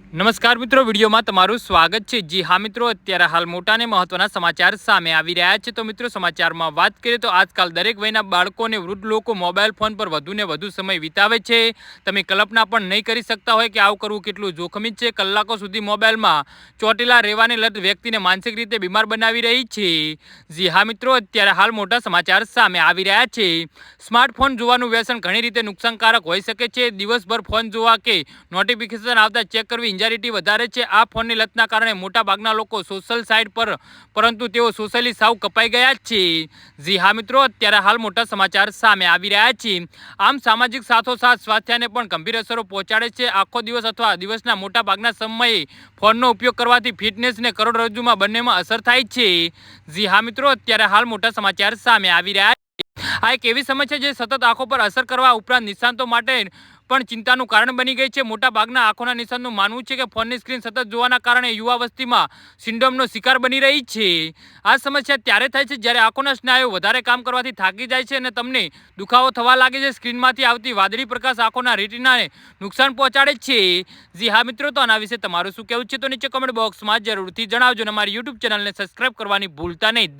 નમસ્કાર મિત્રો, વિડીયોમાં તમારું સ્વાગત છે। જી હા મિત્રો, અત્યારે હાલ મોટા અને મહત્વના સમાચાર સામે આવી રહ્યા છે। તો મિત્રો, સમાચારમાં વાત કરીએ તો આજકાલ દરેક વયના બાળકો અને વૃદ્ધ લોકો મોબાઈલ ફોન પર વધુને વધુ સમય વિતાવે છે। તમે કલ્પના પણ નહીં કરી શકતા હોય કે આવું કરવું કેટલું જોખમી છે। કલાકો સુધી મોબાઈલમાં ચોંટેલા રહેવાની લત વ્યક્તિને માનસિક રીતે બીમાર બનાવી રહી છે। જી હા મિત્રો, અત્યારે હાલ મોટા સમાચાર સામે આવી રહ્યા છે। સ્માર્ટફોન જોવાનું વ્યસન ઘણી રીતે નુકસાનકારક હોઈ શકે છે। દિવસભર ફોન જોવા કે નોટિફિકેશન આવતા ચેક કરવી એન્ઝાયટી વધારે છે। આ ફોનની લતના કારણે મોટાભાગના લોકો સોશિયલ સાઇટ પર, પરંતુ તેઓ સોશિયલી સાવ કપાઈ ગયા છે। જી હા મિત્રો, અત્યારે હાલ મોટા સમાચાર સામે આવી રહ્યા છે। આમ સામાજિક સાથોસાથ સ્વાસ્થ્યને પણ ગંભીર અસરો પહોંચાડે છે। આખો દિવસ અથવા દિવસના મોટાભાગના સમયે ફોનનો ઉપયોગ કરવાથી ફિટનેસને કરોડરજ્જુમાં બંનેમાં અસર થાય છે। જી હા મિત્રો, અત્યારે હાલ મોટા સમાચાર સામે આવી રહ્યા છે। આ એક એવી સમસ્યા છે જે સતત આંખો પર અસર કરવા ઉપરાંત નિષ્ણાતો માટે પણ ચિંતાનું કારણ બની ગઈ છે। મોટાભાગના આંખોના નિષ્ણાતનું માનવું છે કે ફોનની સ્ક્રીન સતત જોવાના કારણે યુવા વસ્તીમાં સિન્ડ્રોમનો શિકાર બની રહી છે। આ સમસ્યા ત્યારે થાય છે જ્યારે આંખોના સ્નાયુઓ વધારે કામ કરવાથી થાકી જાય છે અને તમને દુખાવો થવા લાગે છે। સ્ક્રીનમાંથી આવતી વાદળી પ્રકાશ આંખોના રેટિનાને નુકસાન પહોંચાડે છે। જી હા મિત્રો, તો આના વિશે તમારું શું કહેવું છે તો નીચે કમેન્ટ બોક્સમાં જરૂરથી જણાવજો અને અમારી યુટ્યુબ ચેનલને સબસ્ક્રાઇબ કરવાની ભૂલતા નહીં।